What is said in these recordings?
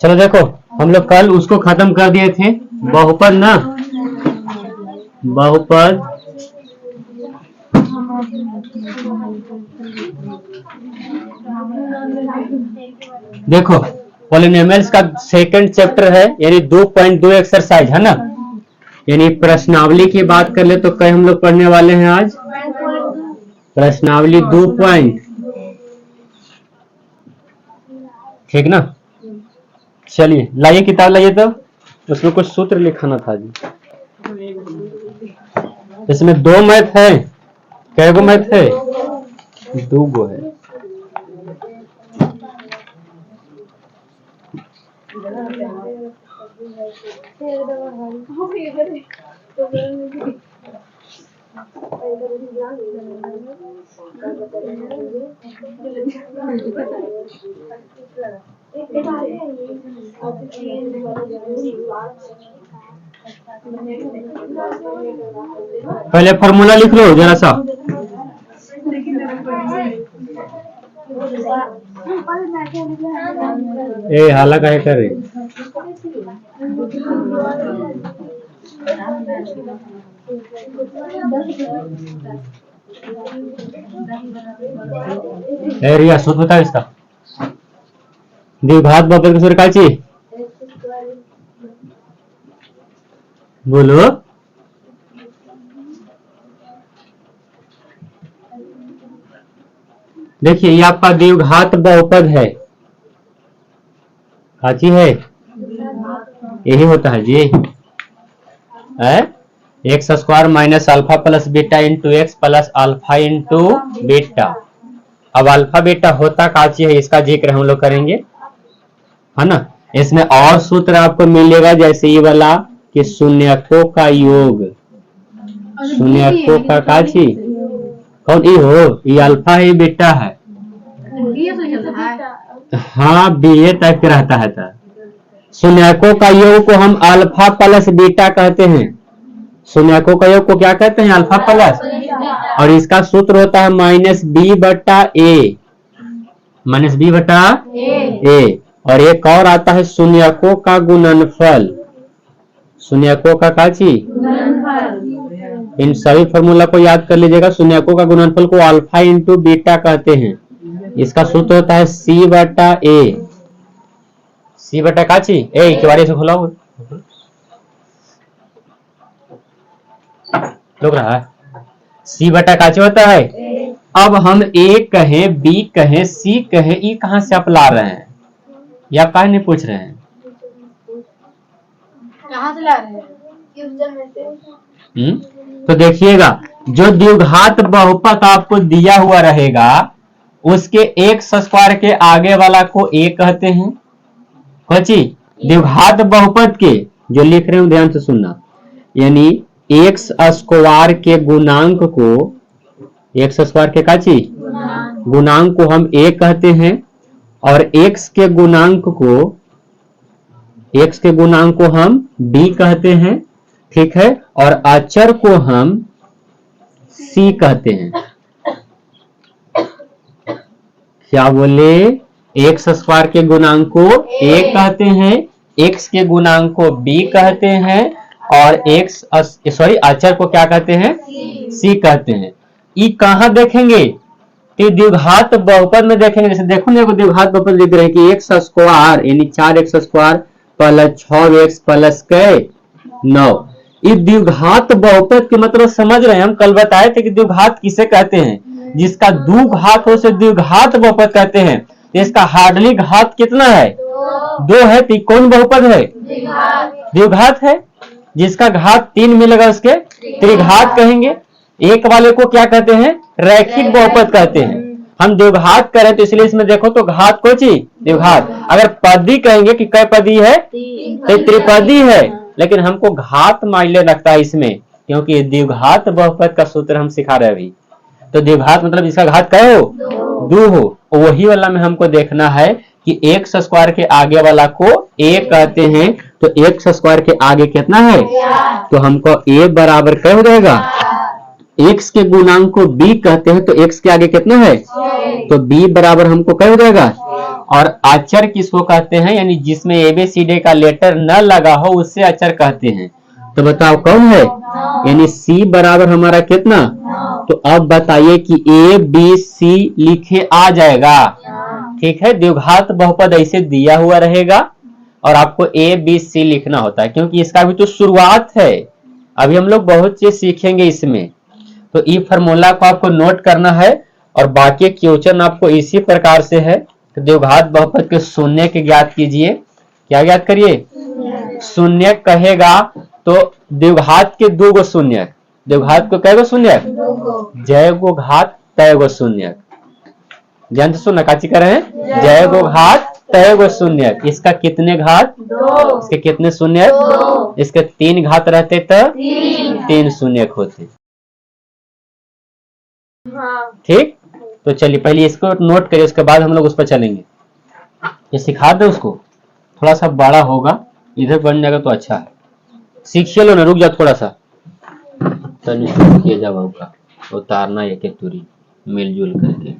चलो देखो, हम लोग कल उसको खत्म कर दिए थे, बहुपद ना, बहुपद देखो पॉलिनोमियल्स का सेकंड चैप्टर है, यानी 2.2 एक्सरसाइज है ना, यानी प्रश्नावली की बात कर ले तो कई हम लोग पढ़ने वाले हैं आज प्रश्नावली 2 पॉइंट, ठीक ना। चलिए लाइए किताब लाइए, तो उसमें कुछ सूत्र लिखाना था जी। इसमें 2 मैथ है, कै गो मैथ है, 2 गो है। पहले फॉर्मूला लिख लो जरा सा। ए हाला काहे कर रही, रिया सूत्र बता इसका, द्विघात बहुपद का सूत्र का चाहिए, बोलो। देखिए ये आपका द्विघात बहुपद है, काची है, यही होता है जी, x square minus alpha plus beta into x plus alpha into beta. अब अल्फा बीटा होता काची है, इसका जिक्र हम लोग करेंगे, है ना। इसमें और सूत्र आपको मिलेगा, जैसे ये वाला कि शून्यकों का योग, शून्यकों का काची, कौन ये हो, ये अल्फा है, बीटा है, हाँ बीए टाइप के रहता है। तो शून्यकों का योग को हम अल्फा प्लस बीटा कहते हैं, शून्यकों का योग को क्या कहते हैं, अल्फा प्लस, और इसका सूत्र होता है माइनस बी बटा ए, माइनस बी बटा ए। और एक और आता है शून्यकों का गुणनफल, शून्यकों का काची, इन सभी फॉर्मूला को याद कर लीजिएगा। शून्यकों का गुणनफल को अल्फा इंटू बीटा कहते हैं, इसका सूत्र होता है सी बटा ए, सी बटा काची ए, किवाड़ी से खोला लोग रहा है, सी बटा काची होता है। अब हम ए कहें, बी कहें, सी कहें, ई कहां से आप ला रहे हैं, या आप काहे नहीं पूछ रहे हैं, कहां से ला रहे हैं? तो देखिएगा, जो द्विघात बहुपद आपको दिया हुआ रहेगा, उसके एक्स स्क्वायर के आगे वाला को ए कहते हैं, कोची द्विघात बहुपद के जो लिख रहे हो ध्यान से सुनना, यानी एक्स स्क्वायर के गुणांक को, एक्स स्क्वायर के काची गुणांक को हम ए कहते हैं, और एक्स के गुणांक को हम बी कहते हैं, ठीक है, और अचर को हम सी कहते हैं। क्या बोले, एक्स स्क्वायर के गुणांक को ए कहते हैं, एक्स के गुणांक को बी कहते हैं, और अचर को क्या कहते हैं, सी कहते हैं। ये कहां देखेंगे, द्विघात बहुपद में देखेंगे। जैसे देखो ना, द्विघात बहुपद लिख रहे हैं कि एक्स स्क्वायर यानी 4x square plus 6x plus 9। ये द्विघात बहुपद के मतलब समझ रहे हैं, हम कल बताए थे कि द्विघात किसे कहते हैं, जिसका 2 घात हो से द्विघात बहुपद कहते हैं। इसका हार्डली घात कितना है, 2 है, तो कौन बहुपद है, द्विघात है। जिसका घात 3 मिलेगा उसके त्रिघात कहेंगे। एक वाले को क्या कहते हैं, रैखिक बहुपद कहते हैं। हम द्विघात करें तो इसलिए इसमें देखो तो घात को ची द्विघात, अगर पदी कहेंगे कि कै पदी है, तो त्रिपदी है, लेकिन हमको घात माइले रखता है इसमें, क्योंकि द्विघात बहुपद का सूत्र हम सिखा रहे अभी। तो द्विघात मतलब जिसका घात कै हो, 2 हो, वही वाला में हमको देखना है कि एक्स स्क्वायर के आगे वाला को ए कहते हैं, तो एक्स स्क्वायर के आगे कितना है, तो हमको ए बराबर क्या हो जाएगा, एक्स के गुणांक को बी कहते हैं, तो एक्स के आगे कितना है, तो बी बराबर हमको क्या हो जाएगा, और अचर किसको कहते हैं, यानी जिसमें ABCD का लेटर न लगा हो उससे अचर कहते हैं। तो बताओ कौन है, यानी C बराबर हमारा कितना, तो अब बताइए कि ABC लिखे आ जाएगा। ठीक है, द्विघात बहुपद ऐसे दिया हुआ रहेगा और आपको ABC लिखना होता है, क्योंकि इसका भी तो शुरुआत है। अभी हम लोग बहुत चीज सीखेंगे इसमें, तो ई फार्मूला को आपको नोट करना है और बाकी क्वेश्चन आपको इसी प्रकार से है। तो द्विघात बहुपद के शून्य के ज्ञात कीजिए। क्या ज्ञात करिए, शून्य कहेगा तो द्विघात के दो गो शून्य, द्विघात को कै गो शून्य, जय गो घात तय गो शून्य। ध्यान से सुनना, काची कर रहे हैं, जय गो घात तय गो शून्य। इसका कितने घात, इसके कितने शून्य, इसके 3 घात रहते तो 3 शून्य होते। ठीक, तो चलिए पहले इसको नोट करिए, उसके बाद हम लोग उस पर चलेंगे। ये सिखा दे उसको, थोड़ा सा बड़ा होगा, इधर बन जाएगा तो अच्छा है। सीखिए लो ना, रुक जाओ थोड़ा सा, किए जा बाबू का उतारना एक एक दूरी मिलजुल करके।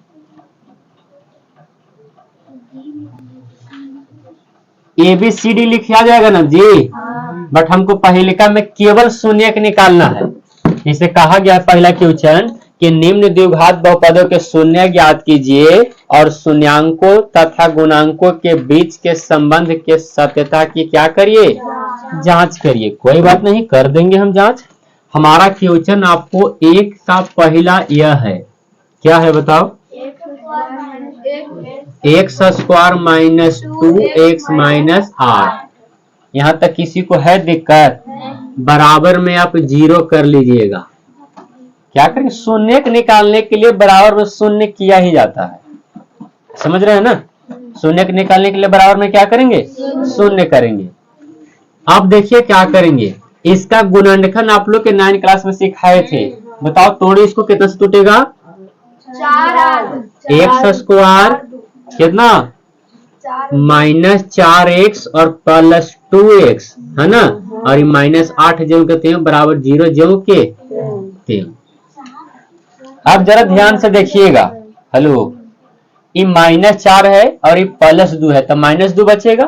ABCD लिखा आ जाएगा ना जी, बट हमको पहलिका में केवल शून्य निकालना है। इसे कहा गया पहला क्वेश्चन कि निम्न द्विघात बहुपदों के शून्य ज्ञात कीजिए और शून्यांकों तथा गुणांकों के बीच के संबंध के सत्यता की क्या करिए, जांच करिए। कोई बात नहीं, कर देंगे हम जांच। हमारा क्वेश्चन आपको एक का पहला यह है, क्या है बताओ, x square minus 2x minus 8। यहाँ तक किसी को है दिक्कत, बराबर में आप 0 कर लीजिएगा। क्या करेंगे, शून्य निकालने के लिए बराबर में शून्य किया ही जाता है, समझ रहे हैं ना। शून्य निकालने के लिए बराबर में क्या करेंगे, शून्य करेंगे। अब देखिए क्या करेंगे, इसका गुणनखंड आप लोग के 9 क्लास में सिखाए थे। बताओ तोड़े इसको, कितना से टूटेगा, x स्क्वायर कितना माइनस 4x और प्लस 2x है ना, और ये माइनस 8 जो कहते हैं बराबर 0 जो के 3। अब जरा ध्यान से देखिएगा, हेलो, ये -4 है और ये +2 है, तो -2 बचेगा।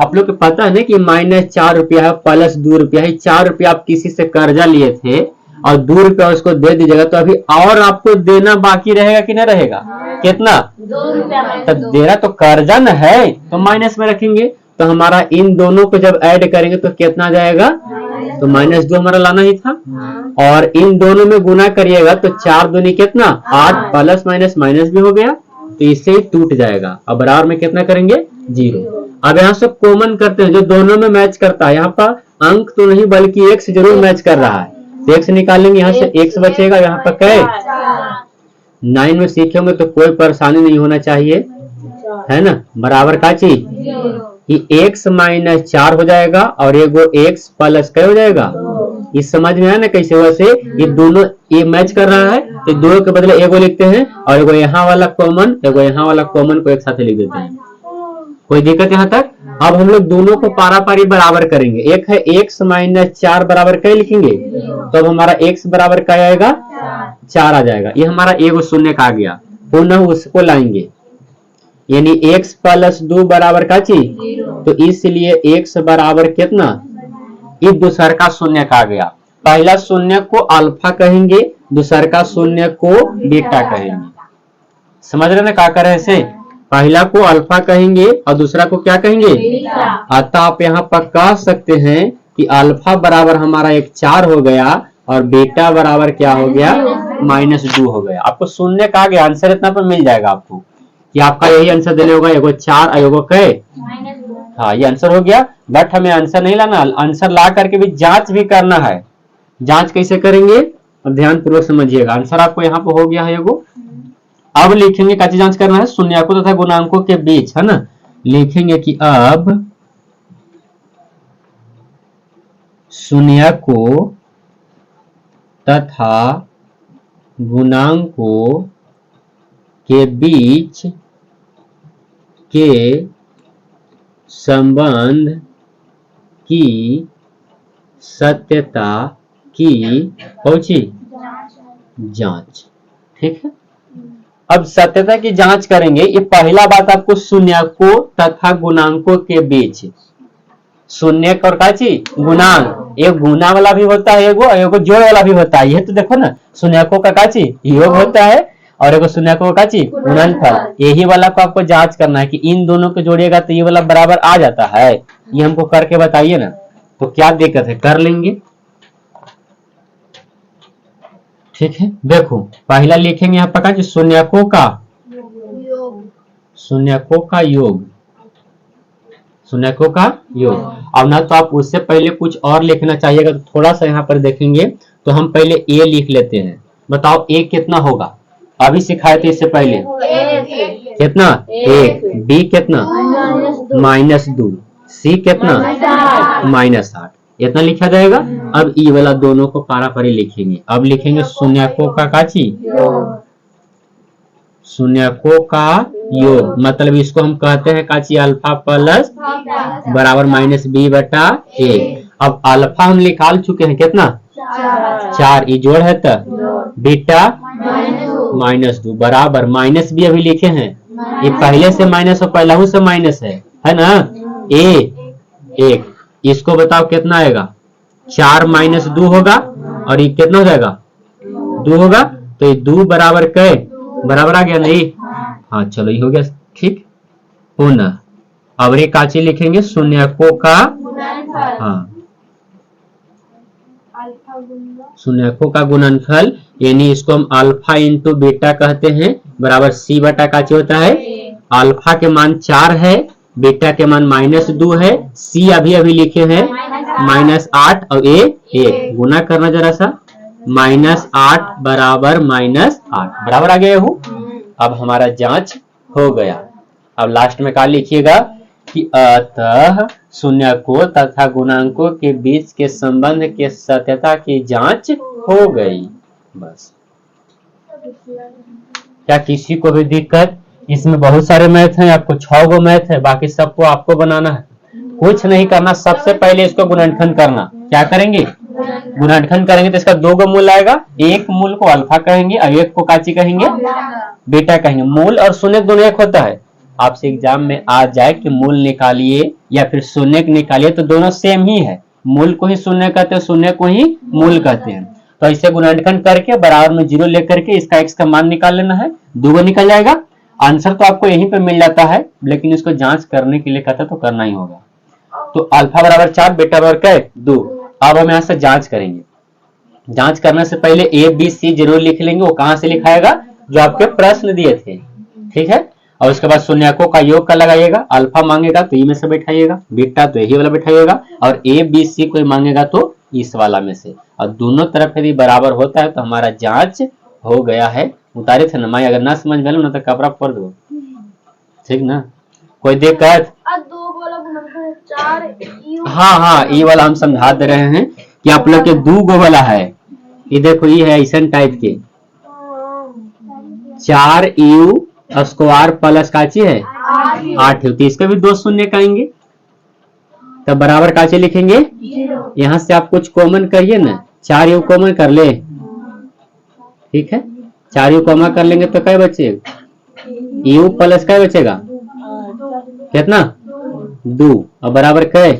आप लोग को पता है ना कि -4 रुपया है, +2 रुपया है। 4 रुपया आप किसी से कर्जा लिए थे और 2 रुपया उसको दे दीजिएगा, तो अभी और आपको देना बाकी रहेगा कि नहीं रहेगा, कितना, 2 रुपया। तो देना तो कर्जा न है, तो माइनस में रखेंगे। तो हमारा इन दोनों को जब ऐड करेंगे तो कितना जाएगा, तो -2 हमारा लाना ही था। और इन दोनों में गुना करिएगा तो 4 दूनी कितना, 8, प्लस माइनस माइनस भी हो गया, तो इससे ही टूट जाएगा। अब बराबर में कितना करेंगे, 0। अब यहाँ से कॉमन करते हैं जो दोनों में मैच करता है। यहाँ पर अंक तो नहीं बल्कि x जरूर मैच कर रहा है, तो x निकालेंगे, यहाँ से x बचेगा, यहाँ पर कै 9 में सीखेंगे तो कोई परेशानी नहीं होना चाहिए, है ना। बराबर का चीज ये x माइनस 4 हो जाएगा और एगो x प्लस कै हो जाएगा। ये समझ में आया ना कैसे, वैसे ये दोनों ये मैच कर रहा है, तो दोनों के बदले एगो लिखते हैं और एगो यहाँ वाला कॉमन, एगो यहाँ वाला कॉमन को एक साथ लिख देते हैं। कोई दिक्कत यहाँ तक। अब हम लोग दोनों को पारापारी बराबर करेंगे। एक है x माइनस 4 बराबर क्या लिखेंगे, तो अब हमारा x बराबर क्या आएगा, 4 आ जाएगा। ये हमारा एगो शून्य का आ गया, पुनः उसको लाएंगे, यानी x प्लस 2 बराबर का चीज, तो इसलिए x बराबर कितना, ये दूसर का शून्य का आ गया। पहला शून्य को अल्फा कहेंगे, दूसर का शून्य को बीटा कहेंगे। समझ रहे ना क्या कर रहे हैं, से पहला को अल्फा कहेंगे और दूसरा को क्या कहेंगे, अतः आप यहाँ पर कह सकते हैं कि अल्फा बराबर हमारा एक 4 हो गया और बीटा बराबर क्या हो गया, -2 हो गया। आपको शून्य का आ गया, आंसर इतना पर मिल जाएगा आपको कि आपका यही आंसर देने होगा, एगो 4 और एगो कै, हाँ ये आंसर हो गया। बट हमें आंसर नहीं लाना, आंसर ला करके भी जांच भी करना है। जांच कैसे करेंगे, अब ध्यान पूर्वक समझिएगा। आंसर आपको यहाँ पे हो गया है एगो। अब लिखेंगे क्या जांच करना है, शून्याकों तथा गुणांकों के बीच, है ना। लिखेंगे कि अब शून्याकों तथा गुणांकों के बीच के संबंध की सत्यता की पहुंची जांच। ठीक है, अब सत्यता की जांच करेंगे। ये पहला बात आपको शून्यकों तथा गुणांकों के बीच, शून्यक और का चीज गुणांक, एक गुना वाला भी होता है, एगो जोड़ वाला भी होता है। ये तो देखो ना, शून्यकों का चीज योग होता है और एगो शून्यकों का चीज गुणनफल। यही वाला को आपको जांच करना है कि इन दोनों को जोड़िएगा तो ये वाला बराबर आ जाता है। ये हमको करके बताइए ना, तो क्या दिक्कत है, कर लेंगे। ठीक है, देखो पहला लिखेंगे यहाँ पर का शून्यकों का योग, शून्यकों का योग। अब ना तो आप उससे पहले कुछ और लिखना चाहिएगा, तो थोड़ा सा यहाँ पर देखेंगे। तो हम पहले ए लिख लेते हैं। बताओ ए कितना होगा, अभी सिखाए थे इससे पहले। कितना, एक। बी कितना, -2। सी कितना, -8। इतना लिखा जाएगा। अब ई वाला दोनों को पारापारी लिखेंगे। अब लिखेंगे शून्यकों का काची, शून्यकों का योग, मतलब इसको हम कहते हैं काची अल्फा प्लस बराबर -b/a। अब अल्फा हम निकाल चुके हैं, कितना, 4। ये जोड़ है तो बीटा -2 बराबर -b अभी लिखे हैं। ये पहले से माइनस और पहला से माइनस है ना। ए 1, इसको बताओ कितना आएगा, 4 - 2 होगा और ये कितना हो जाएगा, 2 होगा। तो ये 2 बराबर कै, बराबर आ गया नहीं। हाँ चलो ये हो गया ठीक। पुनः अब ये काची लिखेंगे शून्यकों का, हाँ शून्यकों का गुणनफल, यानी इसको हम अल्फा इंटू बीटा कहते हैं, बराबर सी बटा काची होता है। अल्फा के मान 4 है, बीटा के मान -2 है, सी अभी अभी लिखे हैं -8 और ए 1। गुना करना जरा सा, -8 बराबर -8 बराबर आ गया हूँ। अब हमारा जांच हो गया। अब लास्ट में क्या लिखिएगा कि अतः शून्यकों तथा गुणांकों के बीच के संबंध के सत्यता की जांच हो गई। बस, क्या किसी को भी दिक्कत, इसमें बहुत सारे मैथ हैं, आपको 6 गो मैथ है, बाकी सबको आपको बनाना है। कुछ नहीं करना, सबसे पहले इसको गुणनखंड करना। क्या करेंगे, गुणनखंड करेंगे तो इसका 2 गो मूल आएगा। एक मूल को अल्फा कहेंगे और एक को काची कहेंगे, बीटा कहेंगे। मूल और शून्य दोनों एक होता है। आपसे एग्जाम में आ जाए कि मूल निकालिए या फिर शून्य निकालिए, तो दोनों सेम ही है। मूल को ही शून्य कहते हैं, शून्य को ही मूल कहते हैं। तो इसे गुणनखंड करके बराबर में 0 लेकर के इसका x का मान निकाल लेना है। 2 गो निकल जाएगा। आंसर तो आपको यहीं पे मिल जाता है, लेकिन इसको जांच करने के लिए कहता तो करना ही होगा। तो अल्फा बराबर 4, बीटा बराबर क्या है 2। अब हम यहाँ से जांच करेंगे। जांच करने से पहले ए बी सी जरूर लिख लेंगे। वो कहां से लिखाएगा, जो आपके प्रश्न दिए थे, ठीक है। और उसके बाद शून्यकों का योग का लगाइएगा। अल्फा मांगेगा तो ई में से बैठाइएगा, बीटा तो यही वाला बैठाइएगा, और ए बी सी कोई मांगेगा तो इस वाला में से। और दोनों तरफ यदि बराबर होता है तो हमारा जांच हो गया है। उतारे थे ना माई, अगर ना समझ में ना तो कपड़ा फोड़ दो, ठीक ना। कोई दिक्कत, हाँ ई वाला हम समझा दे रहे हैं कि आप लोग के 2 गो वाला है। ये देखो ये है ऐसा टाइप के 4u स्क्वायर प्लस काची है 8 है, तो इसके भी 2 शून्य कहेंगे, तब बराबर काची लिखेंगे। यहाँ से आप कुछ कॉमन करिए ना, 4u कॉमन कर ले, ठीक है। 4u कॉमन कर लेंगे तो क्या बचेगा, u प्लस क्या बचेगा, कितना 2 और बराबर क्या,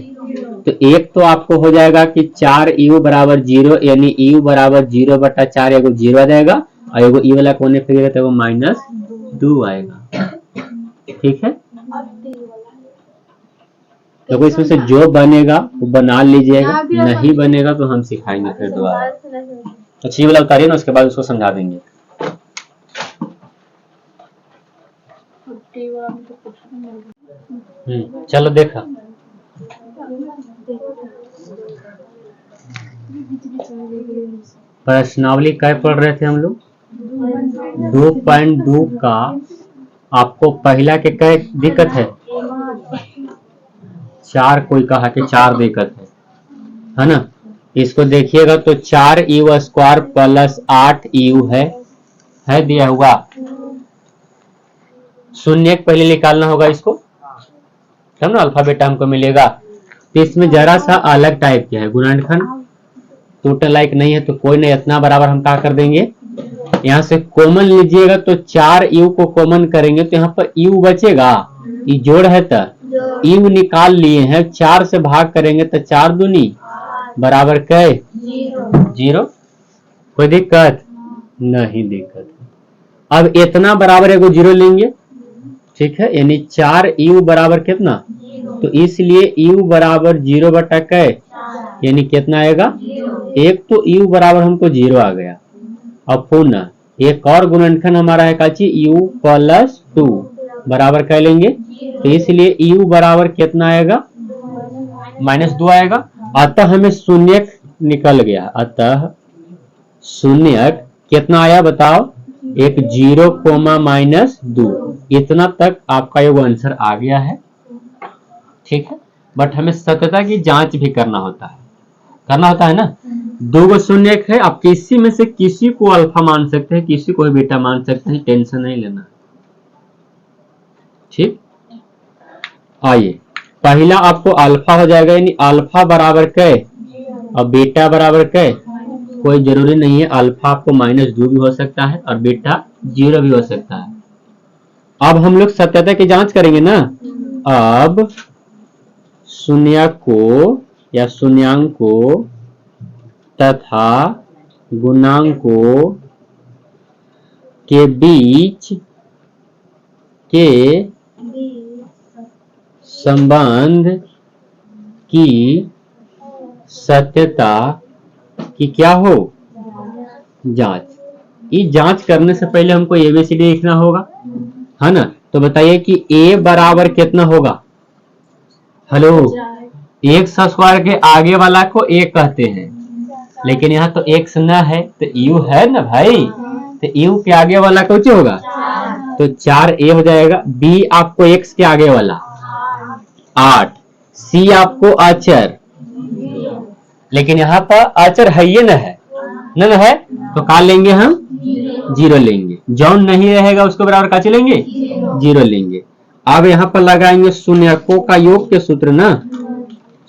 तो एक तो आपको हो जाएगा कि 4u बराबर 0, यानी u बराबर 0/4 एगो 0 आ जाएगा, और एगो ई वाला कोने फिर तो वो -2 आएगा, ठीक है। तो इसमें से जो बनेगा वो बना लीजिएगा, नहीं बनेगा तो हम सिखाएंगे फिर दोबारा। तो अच्छी वाला उतारिए ना, उसके बाद उसको समझा देंगे। चलो देखा, प्रश्नावली क्या पढ़ रहे थे हम लोग, 2.2 का आपको पहला के क्या दिक्कत है, 4 कोई कहा कि 4 दिक्कत है ना। इसको देखिएगा तो 4u स्क्वायर प्लस 8u है दिया हुआ। शून्य पहले निकालना होगा इसको, तब ना अल्फा बीटा हमको मिलेगा। तो इसमें जरा सा अलग टाइप के है गुणनखंड, टोटल लाइक नहीं है तो कोई नहीं, इतना बराबर हम क्या कर देंगे यहाँ से कॉमन लीजिएगा तो 4 यू को कॉमन करेंगे तो यहाँ पर यू बचेगा, ये जोड़ है तो यू निकाल लिए हैं, 4 से भाग करेंगे तो 4 दूनी बराबर कै 0। कोई दिक्कत नहीं, दिक्कत। अब इतना बराबर एगो 0 लेंगे, ठीक है, यानी 4 यू बराबर कितना, तो इसलिए यू बराबर 0 बटा कै, यानी कितना आएगा 1, तो यू बराबर हमको 0 आ गया। अब पुनः एक और गुणनखंड हमारा है काची u प्लस 2 बराबर कह लेंगे, तो इसलिए u बराबर कितना आएगा -2 आएगा। अतः हमें शून्यक निकल गया, अतः शून्यक कितना आया बताओ, एक 0, -2, इतना तक आपका ये आंसर आ गया है, ठीक है। बट हमें सत्यता की जांच भी करना होता है ना। 2 शून्यक है, आप किसी में से किसी को अल्फा मान सकते हैं, किसी को बीटा मान सकते हैं, टेंशन नहीं लेना, ठीक। आइए, पहला आपको अल्फा हो जाएगा, यानी अल्फा बराबर कै और बीटा बराबर कै, कोई जरूरी नहीं है, अल्फा आपको -2 भी हो सकता है और बीटा 0 भी हो सकता है। अब हम लोग सत्यता की जांच करेंगे ना। अब शून्यक को या शून्यांको तथा गुणांकों के बीच के संबंध की सत्यता की क्या हो जांच। इस जांच करने से पहले हमको एबीसीडी लिखना होगा, है ना। तो बताइए कि a बराबर कितना होगा, हेलो, x स्क्वायर के आगे वाला को a कहते हैं, लेकिन यहाँ तो x न है तो u है ना भाई, तो u के आगे वाला कुछ होगा तो 4a हो जाएगा। b आपको x के आगे वाला 8, c आपको अचर, लेकिन यहाँ पर अचर है ये न है, न है, तो का लेंगे हम 0 लेंगे, जौन नहीं रहेगा उसको बराबर का चलेंगे 0 लेंगे। अब यहाँ पर लगाएंगे शून्यकों का योग के सूत्र ना,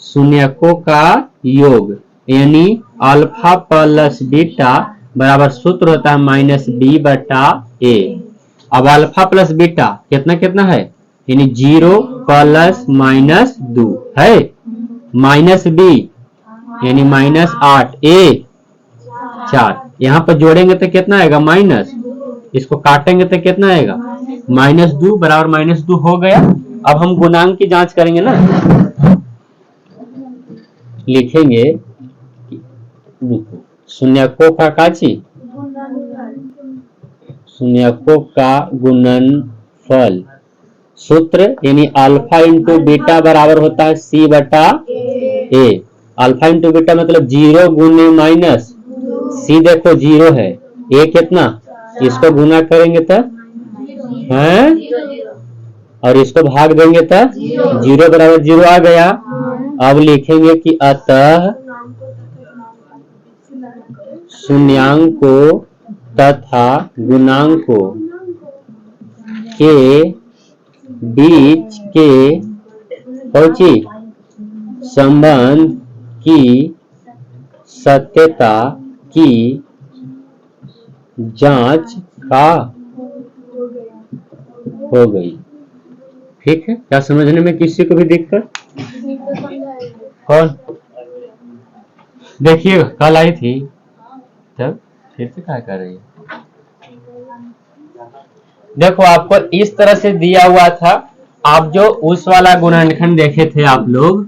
शून्यकों का योग, यानी अल्फा प्लस बीटा बराबर सूत्र होता है -b बटा a। अब अल्फा प्लस बीटा कितना कितना है, यानी 0 प्लस -2 है, -b यानी -8, a 4, यहाँ पर जोड़ेंगे तो कितना आएगा माइनस, इसको काटेंगे तो कितना आएगा -2 बराबर -2 हो गया। अब हम गुणांक की जांच करेंगे ना, लिखेंगे शून्यकों का काची, शून्यकों का गुणनफल, सूत्र यानी अल्फा इंटू बीटा बराबर होता है c बटा a। अल्फा इंटू बीटा मतलब 0 गुने माइनस, c देखो 0 है, a कितना, इसको गुना करेंगे तो है और इसको भाग देंगे तो 0 बराबर 0 आ गया। अब लिखेंगे कि अतः शून्यांकों तथा गुणांकों के बीच के पहुंची संबंध की सत्यता की जांच का हो गई। ठीक है, क्या समझने में किसी को भी दिक्कत? कौन देखिए कल आई थी तब फिर से क्या कर रही है? देखो आपको इस तरह से दिया हुआ था, आप जो उस वाला गुणनखंड देखे थे आप लोग,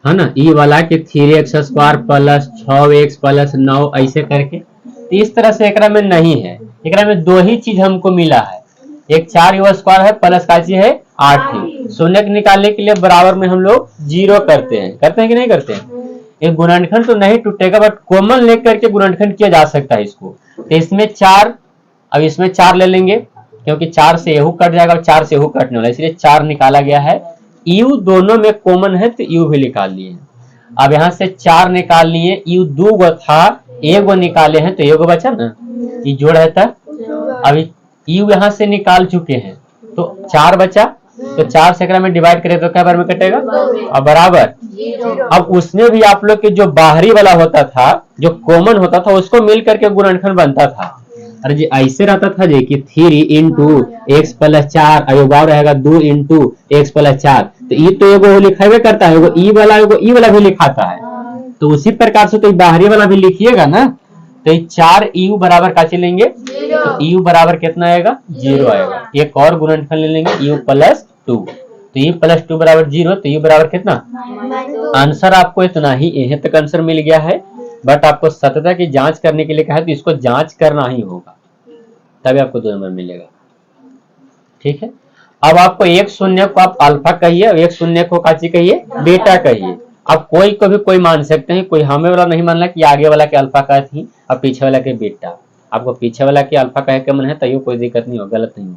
है ना, ई वाला के 3x square plus 6x plus 9 ऐसे करके, तो इस तरह से एकरा में नहीं है। एकरा में दो ही चीज हमको मिला है, एक 4u स्क्वायर है प्लस का चीज है 8 ही। शून्य निकालने के लिए बराबर में हम लोग 0 करते हैं कि नहीं करते हैं? एक गुणनखंड तो नहीं टूटेगा, बट कॉमन लेकर के गुणनखंड किया जा सकता है इसको। तो इसमें 4, अब इसमें 4 ले लेंगे क्योंकि 4 से यहू कट जाएगा और 4 से यहू कटने वाला, इसलिए 4 निकाला गया है। यू दोनों में कॉमन है तो यू भी निकाल लिए। अब यहाँ से 4 निकाल लिए, यू 2 गो था, एगो निकाले हैं तो एगो बचा ना, ये जोड़ है था। अब यू यहाँ से निकाल चुके हैं तो 4 बचा, तो 4 से अगर में डिवाइड करें तो क्या बार में कटेगा, और बराबर। अब उसमें भी आप लोग के जो बाहरी वाला होता था, जो कॉमन होता था, उसको मिल करके गुणनखंड बनता था। अरे जी ऐसे रहता था जी कि 3 इंटू एक्स प्लस 4 अयोगाव रहेगा 2 इंटू एक्स प्लस 4। तो ई तो एगो लिखावे करता है, एगो ई वाला भी लिखाता है। तो उसी प्रकार से तो बाहरी वाला भी लिखिएगा ना। तो 4 यू बराबर का लेंगे, तो यू बराबर कितना आएगा, 0 आएगा। एक और गुणनफल ले लेंगे यू प्लस 2, तो यू प्लस 2 बराबर 0, तो यू बराबर कितना, आंसर आपको इतना ही, यहीं तक आंसर मिल गया है। बट आपको सत्यता की जांच करने के लिए कहा है, तो इसको जांच करना ही होगा, तभी आपको 2 नंबर मिलेगा। ठीक है। अब आपको एक शून्य को आप अल्फा कहिए, एक शून्य को काची कहिए, बीटा कहिए। अब कोई को भी कोई मान सकते हैं, कोई हमें वाला नहीं मानना कि आगे वाला के अल्फा का थी और पीछे वाला के बीटा। आपको पीछे वाला के अल्फा कहे के मन है तो कोई दिक्कत नहीं हो, गलत नहीं हो।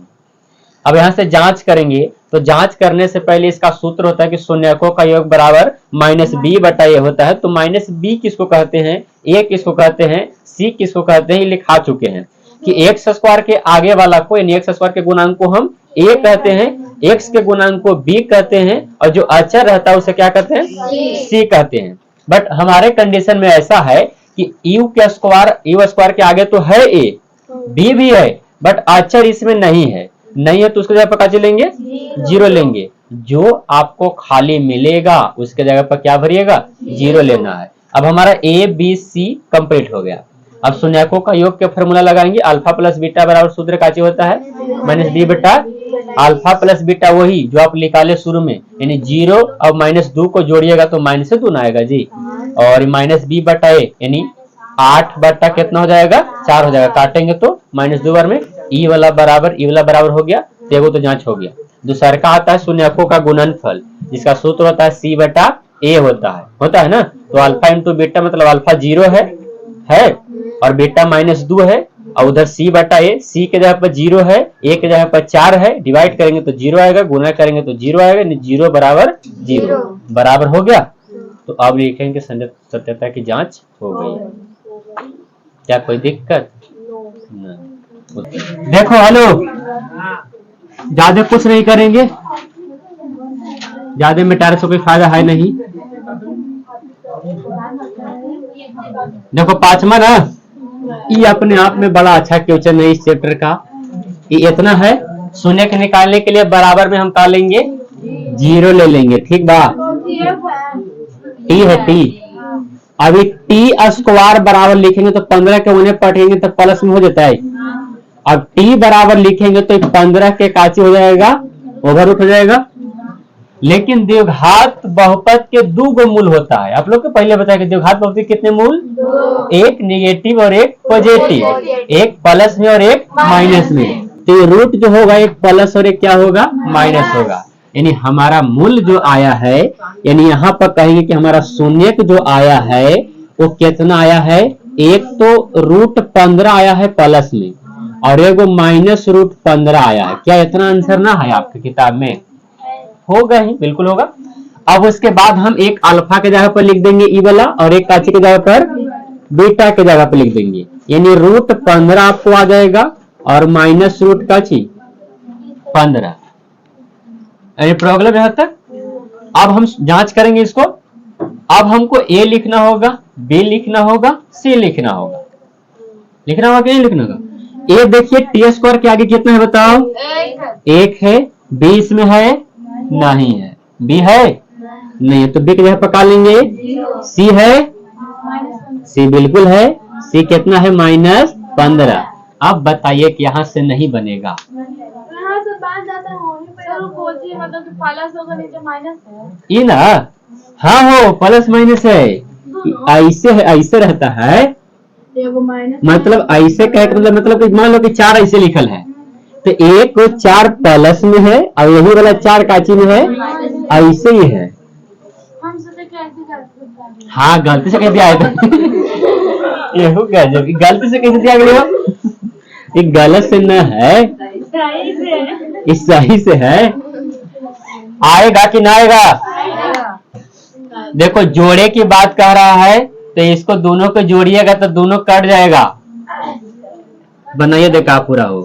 अब यहाँ से जांच करेंगे, तो जांच करने से पहले इसका सूत्र होता है कि शून्यकों का योग बराबर माइनस बी बटा ए होता है। तो माइनस बी किसको कहते हैं, ए किसको कहते हैं, सी किसको कहते हैं, ये लिखा चुके हैं कि एक्स स्क्वायर के आगे वाला को यानी एक्स स्क्वायर के गुणांक को हम ए कहते हैं, एक्स के गुणांक को बी कहते हैं, और जो अचर रहता है उसे क्या कहते हैं, सी कहते हैं। बट हमारे कंडीशन में ऐसा है कि यू स्क्वायर के आगे तो है ए, बी भी है, बट अचर इसमें नहीं है तो उसके जगह पर क्या चलेंगे, 0 लेंगे। जो आपको खाली मिलेगा उसके जगह पर क्या भरिएगा, 0 लेना है। अब हमारा ए बी सी कंप्लीट हो गया। अब शून्यकों का योग के फॉर्मूला लगाएंगे, अल्फा प्लस बीटा बराबर सूत्र काची होता है, माइनस बी बटा अल्फा प्लस बीटा, वही जो आप निकाले शुरू में, यानी 0 और माइनस 2 को जोड़िएगा तो माइनस 2 आएगा जी, और माइनस बी बटा ए यानी 8 बटा कितना हो जाएगा, 4 हो जाएगा। काटेंगे तो माइनस 2 बार में ई वाला बराबर हो गया, देखो तो जांच हो गया। दूसरा का आता है शून्यकों का गुणनफल, जिसका सूत्र होता है सी बटा ए होता है ना। तो अल्फा इंटू बीटा मतलब अल्फा 0 है और बीटा माइनस 2 है, और उधर सी बटा ए, सी के जगह पर 0 है, ए के जगह पर 4 है, डिवाइड करेंगे तो 0 आएगा, गुणा करेंगे तो 0 आएगा, 0 बराबर 0 बराबर हो गया। तो अब लिखेंगे सत्यता की जांच हो गई। क्या कोई दिक्कत नहीं। देखो हेलो, ज्यादा कुछ नहीं करेंगे, ज्यादा मिटाने से कोई फायदा है नहीं। देखो 5वां ना, ये अपने आप में बड़ा अच्छा क्वेश्चन है इस चैप्टर का। ये इतना है, शून्य के निकालने के लिए बराबर में हम का लेंगे, 0 ले लेंगे। ठीक बा, टी है टी। अभी टी स्क्वायर बराबर लिखेंगे तो 15 के उन्हें पढ़ेंगे तो प्लस में हो जाता है। अब टी बराबर लिखेंगे तो 15 के काची हो जाएगा, ओवर रूट हो जाएगा। लेकिन द्विघात बहुपद के 2 गो मूल होता है। आप लोग को पहले बताया कि द्विघात बहुपद के कितने मूल, एक निगेटिव और एक पॉजिटिव, एक प्लस में और एक माइनस में। तो रूट जो होगा एक प्लस और एक क्या होगा, माइनस होगा। यानी हमारा मूल जो आया है, यानी यहाँ पर कहेंगे कि हमारा शून्य जो आया है वो कितना आया है, एक तो रूट 15 आया है प्लस में, और एक माइनस रूट 15 आया है। क्या इतना आंसर ना है आपकी किताब में, होगा ही, बिल्कुल होगा। अब उसके बाद हम एक अल्फा के जगह पर लिख देंगे ई वाला, और एक काची के जगह पर बीटा के जगह पर लिख देंगे, यानी रूट 15 आपको आ जाएगा और माइनस रूट काची 15। प्रॉब्लम यहां तक। अब हम जांच करेंगे इसको। अब हमको ए लिखना होगा, बी लिखना होगा, सी लिखना होगा। लिखना होगा कि नहीं लिखना होगा। ए देखिए टी स्क्वायर के आगे कितना है बताओ, 1 है। बी इसमें है नहीं है, बी है नहीं है, तो बी की जगह पका लेंगे। सी है, सी बिल्कुल है, सी कितना है माइनस 15। अब बताइए कि यहां से नहीं बनेगा, ये ना, हाँ हो प्लस माइनस है, ऐसे है, ऐसे रहता है। मतलब ऐसे कह मतलब मान लो कि 4 ऐसे लिखल है, तो एक 4 प्लस में है और यही वाला 4 काची में है, ऐसे ही है। हाँ गलती से कैसे आए थे गलती से कैसे दिया गया, ये गलत से न है, इस सही से है। आएगा कि ना आएगा। देखो जोड़े की बात कह रहा है, तो इसको दोनों को जोड़िएगा तो दोनों कट जाएगा। बनाइए देखा पूरा हो,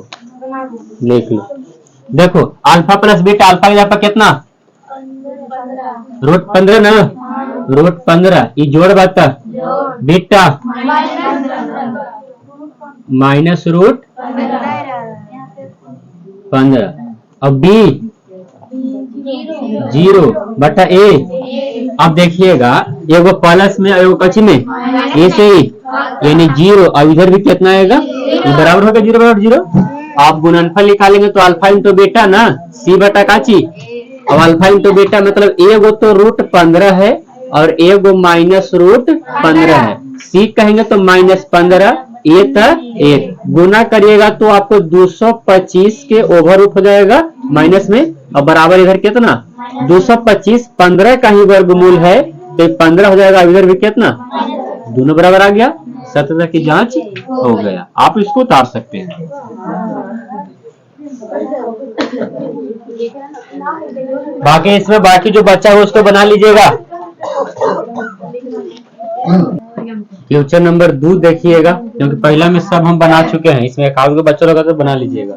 देख लो। देखो अल्फा प्लस बीटा, अल्फा की जगह पर कितना, रूट 15 ना, रूट 15 ये जोड़ बता, बीटा माइनस रूट 15 और बी 0 बटा ए। अब देखिएगा एगो प्लस में एगो कची में ए से यानी 0, अब इधर भी कितना आएगा, ये बराबर होगा 0 बराबर 0। आप गुणनफल निकालेंगे तो अल्फा इंटू बीटा ना, सी बटा काची, अब अल्फा इंटू बीटा मतलब एगो तो रूट 15 है और एगो माइनस रूट 15 है, सी कहेंगे तो माइनस 15, ए तक 1 गुना करिएगा तो आपको 225 के ओवर रूट हो जाएगा माइनस में, और बराबर इधर कितना 225, 15 का ही वर्गमूल है तो 15 हो जाएगा, इधर भी कितना दोनों बराबर आ गया, सत्यता की जांच हो गया। आप इसको उतार सकते हैं। बाकी इसमें बाकी जो बचा है उसको बना लीजिएगा। क्वेश्चन नंबर 2 देखिएगा, क्योंकि पहला में सब हम बना चुके हैं, इसमें एक आध बच्चा लगा तो बना लीजिएगा।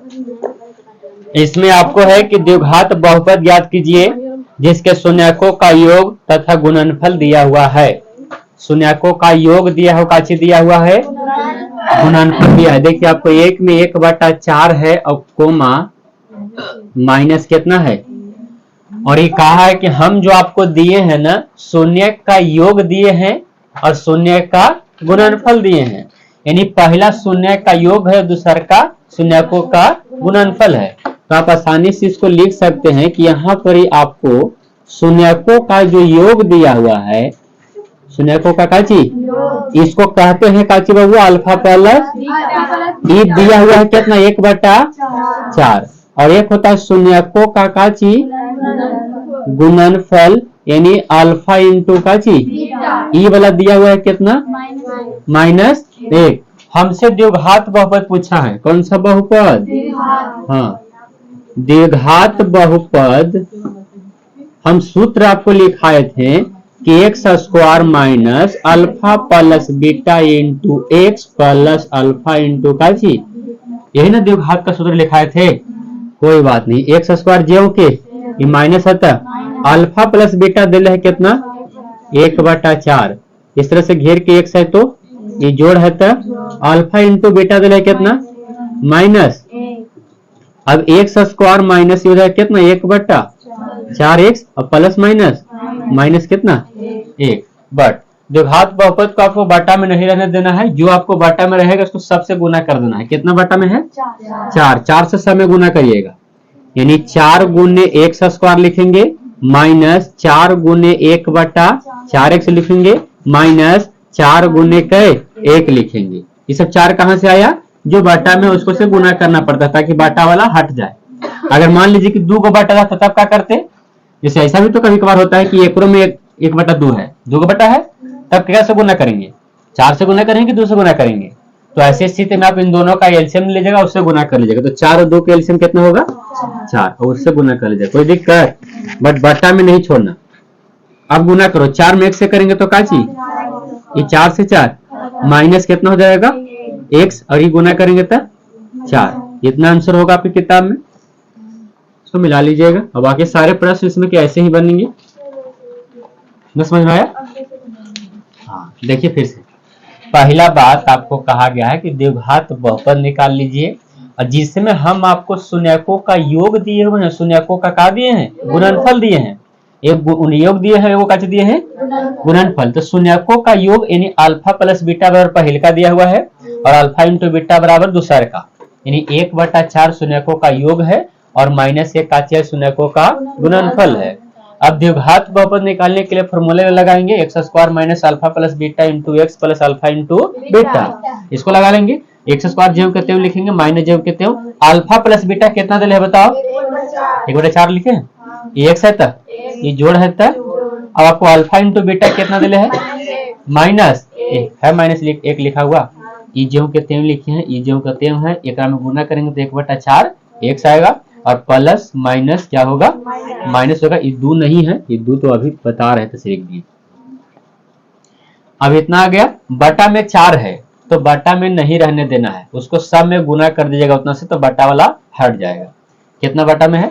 इसमें आपको है कि द्विघात बहुपद ज्ञात कीजिए जिसके शून्यकों का योग तथा गुणनफल दिया हुआ है। शून्यकों का योग दिया हुआ, काची दिया हुआ है, गुणनफल दिया है। देखिए आपको 1 में 1/4 है और कोमा माइनस कितना है, और ये कहा है कि हम जो आपको दिए हैं ना शून्य का योग दिए हैं और शून्य का गुणनफल दिए हैं, यानी पहला शून्य का योग है, दूसरा का शून्यकों का गुणनफल है। तो आप आसानी से इसको लिख सकते हैं कि यहाँ पर ही आपको शून्यकों का जो योग दिया हुआ है, शून्यकों का काची, इसको कहते हैं काची बाबू अल्फा प्लस ई दिया हुआ है कितना 1/4, और एक होता है शून्यकों का काची गुणनफल यानी अल्फा इंटू काची ई वाला दिया हुआ है कितना -1। हमसे द्विघात बहुपद पूछा है, कौन सा बहुपद, हाँ द्विघात बहुपद। हम सूत्र आपको लिखाए थे कि x square minus alpha plus beta into x plus alpha into काची, यही ना द्विघात का सूत्र लिखाए थे। कोई बात नहीं, एक्स स्क्वायर जो के ये माइनस होता, अल्फा प्लस बीटा दिल है कितना 1/4, इस तरह से घेर के एक्स है तो ये जोड़ है तो अल्फा इंटू बीटा दिल है कितना माइनस, अब एक्स स्क्वायर माइनस हो जाए कितना 1/4x और प्लस माइनस माइनस कितना 1, बट द्विघात बहुपद को आपको बाटा में नहीं रहने देना है, जो आपको बाटा में रहेगा उसको सबसे गुना कर देना है। कितना बाटा में है 4 से सब में गुना करिएगा, यानी 4 गुने एक्स स्क्वायर लिखेंगे माइनस 4 गुने 1/4x लिखेंगे माइनस 4 गुने 1 लिखेंगे। ये सब 4 कहां से आया, जो बाटा में उसको से गुना करना पड़ता है ताकि बाटा वाला हट जाए। अगर मान लीजिए कि 2 को बाटा था तब क्या करते, जैसे ऐसा भी तो कभी कभार होता है कि एकड़ों में 1/2 है, 2 का बटा है, तब कैसे गुना करेंगे, 4 से गुना करेंगे 2 से गुना करेंगे। तो ऐसे स्थिति में आप इन दोनों का एलसीएम लीजिएगा, उससे गुना कर लीजिएगा, तो 4 और 2 का एलसीएम कितना होगा 4, और उससे गुना कर लीजिएगा, कोई दिक्कत, बट बटा में नहीं छोड़ना। अब गुना करो, 4 में 1 से करेंगे तो काची, ये 4 से 4 माइनस कितना हो जाएगा x, और ये गुना करेंगे तो 4, इतना आंसर होगा आपकी किताब में, इसको मिला लीजिएगा। अब बाकी सारे प्रश्न इसमें के ऐसे ही बनेंगे, समझ में आया। हाँ देखिए फिर से पहला बात आपको कहा गया है कि द्विघात बहुपद निकाल लीजिए, और जिसमें हम आपको शून्यकों का योग दिए हुए हैं, शून्यकों का क्या दिए हैं गुणनफल दिए हैं, एक योग दिए हैं, वो क्या दिए हैं गुणनफल। तो शून्यकों का योग यानी अल्फा प्लस बीटा बराबर पहले का दिया हुआ है और अल्फा इंटू बीटा बराबर दूसरे का, यानी 1/4 शून्यकों का योग है और -1 का शून्यकों का गुणनफल है। अब द्विघात बहुपद निकालने के लिए फॉर्मूले लगाएंगे, x square minus alpha plus beta into x plus alpha into beta, इसको लगा लेंगे। एक्स स्क्वायर जेब कहते हुए लिखेंगे माइनस जेब कहते हो, अल्फा प्लस बीटा कितना दिले है बताओ 1/4 लिखे, ये एक्स है तब ये जोड़ है तब, अब आपको अल्फा इंटू बीटा कितना दिले है -1 है, -1 लिखा हुआ, ई जेब कहते हुए लिखे हैं, ई जेब कहते हैं, एक में गुना करेंगे तो 1/4 एक्स आएगा, और प्लस माइनस क्या होगा माइनस होगा, ये 2 नहीं है, ये 2 तो अभी बता रहे थे सिर्फ दी। अब इतना आ गया, बटा में 4 है तो बटा में नहीं रहने देना है, उसको सब में गुना कर दीजिएगा उतना से, तो बटा वाला हट जाएगा। कितना बटा में है,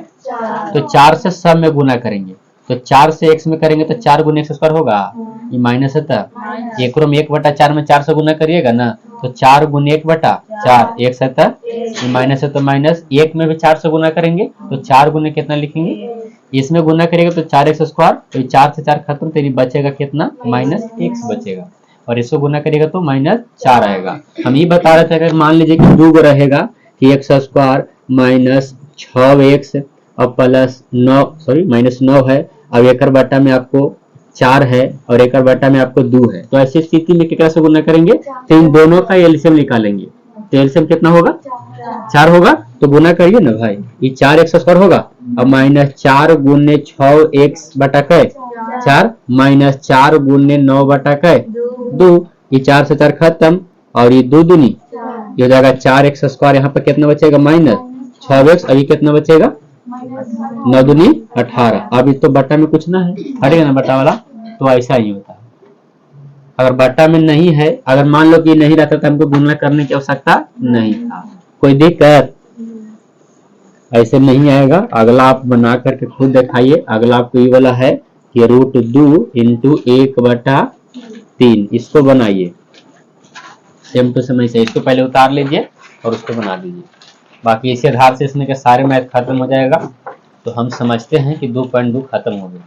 तो 4 से सब में गुना करेंगे, तो 4 से x में करेंगे तो 4 गुना x स्क्वायर होगा, ये माइनस है तब एक में 1/4 में 4 से गुना करिएगा ना, तो 4 गुना 1/4 x है तब ये माइनस है, तो माइनस 1 में भी 4 से गुना करेंगे तो 4 गुना कितना लिखेंगे, इसमें गुना करेगा तो 4x स्क्वायर, तो 4 से 4 खत्म, तो ये बचेगा कितना, -x बचेगा, और इसको गुना करेगा तो -4 आएगा। हम ये बता रहे थे अगर मान लीजिए कि 2 रहेगा कि x स्क्वायर -6x और प्लस 9 -9 है, अब एक बटा में आपको 4 है और एक बटा में आपको 2 है, तो ऐसी स्थिति में कितना से गुना करेंगे, तो इन दोनों का एलसीएम निकालेंगे, तो एलसीएम कितना होगा, 4 होगा, तो गुना करिए ना भाई, ये 4x स्क्वायर होगा, अब -4 गुने 6x बटा कै 4 -4 गुने 9 बटा कै 2, ये 4 से 4 खत्म, और ये 2 दूनी ये हो जाएगा 4x स्क्वायर, यहाँ पर कितना बचेगा -6x, अभी कितना बचेगा 9 दूनी 18, अब तो बटा में कुछ ना है, हटेगा ना बटा वाला, तो ऐसा ही होता है। अगर बटा में नहीं है, अगर मान लो कि नहीं रहता तो हमको गुणा करने की आवश्यकता नहीं था, कोई दिक्कत, ऐसे नहीं आएगा। अगला आप बना करके खुद दिखाइए, अगला आपको ये वाला है कि √2 × 1/3, इसको बनाइए सेम टू सेम ऐसे, इसको पहले उतार लीजिए और उसको बना दीजिए, बाकी इसी आधार से इसमें के सारे मैथ खत्म हो जाएगा, तो हम समझते हैं कि 2.2 खत्म हो गए।